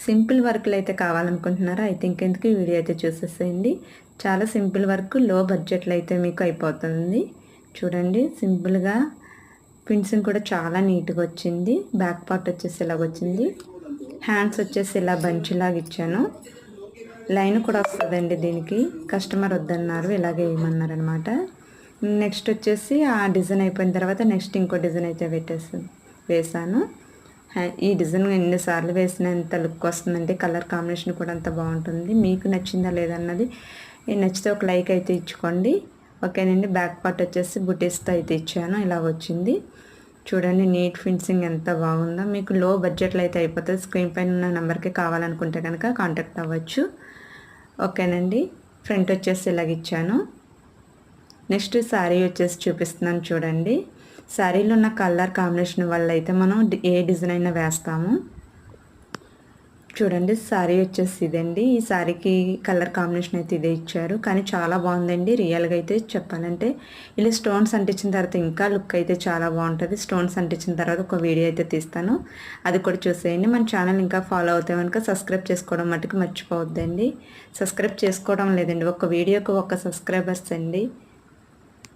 Simple వర్క్లు అయితే కావాలనుకుంటున్నారా? అయితే ఇంకెందుకు ఈ వీడియో అయితే చూసేసేయండి. చాలా సింపుల్ వర్క్ లో బడ్జెట్లో అయితే మీకు అయిపోతుంది. చూడండి సింపుల్గా ఫినిషింగ్ కూడా చాలా నీట్గా వచ్చింది. బ్యాక్ పార్ట్ వచ్చేసి ఇలాగొచ్చింది. హ్యాండ్స్ వచ్చేసి ఇలా బంచ్లాగా ఇచ్చాను. లైన్ కూడా వస్తుందండి దీనికి. కస్టమర్ వద్దన్నారు, ఇలాగే వేయమన్నారు అనమాట. నెక్స్ట్ వచ్చేసి ఆ డిజైన్ అయిపోయిన తర్వాత నెక్స్ట్ ఇంకో డిజైన్ అయితే వేసాను. ఈ డిజైన్ ఎన్నిసార్లు వేసినంత లుక్ వస్తుందంటే కలర్ కాంబినేషన్ కూడా అంత బాగుంటుంది. మీకు నచ్చిందా లేదన్నది నచ్చితే ఒక లైక్ అయితే ఇచ్చుకోండి. ఓకేనండి. బ్యాక్ పార్ట్ వచ్చేసి బుటీస్తో అయితే ఇచ్చాను. ఇలా వచ్చింది. చూడండి నీట్ ఫినిషింగ్ ఎంత బాగుందో. మీకు లో బడ్జెట్లో అయితే అయిపోతుంది. స్క్రీన్ పైన ఉన్న నెంబర్కి కావాలనుకుంటే కనుక కాంటాక్ట్ అవ్వచ్చు. ఓకేనండి. ఫ్రంట్ వచ్చేసి ఇలాగ ఇచ్చాను. నెక్స్ట్ శారీ వచ్చేసి చూపిస్తున్నాను చూడండి. శారీలో ఉన్న కలర్ కాంబినేషన్ వల్ల అయితే మనం ఏ డిజైన్ అయినా వేస్తాము. చూడండి శారీ వచ్చేసి ఇదండి. ఈ శారీకి కలర్ కాంబినేషన్ అయితే ఇదే ఇచ్చారు, కానీ చాలా బాగుందండి. రియల్గా అయితే చెప్పాలంటే ఇలా స్టోన్స్ అంటించిన తర్వాత ఇంకా లుక్ అయితే చాలా బాగుంటుంది. స్టోన్స్ అంటించిన తర్వాత ఒక వీడియో అయితే తీస్తాను, అది కూడా చూసేయండి. మన ఛానల్ ఇంకా ఫాలో అవుతే కనుక సబ్స్క్రైబ్ చేసుకోవడం మట్టుకు మర్చిపోవద్దండి. సబ్స్క్రైబ్ చేసుకోవడం లేదండి, ఒక వీడియోకి ఒక సబ్స్క్రైబర్స్ అండి.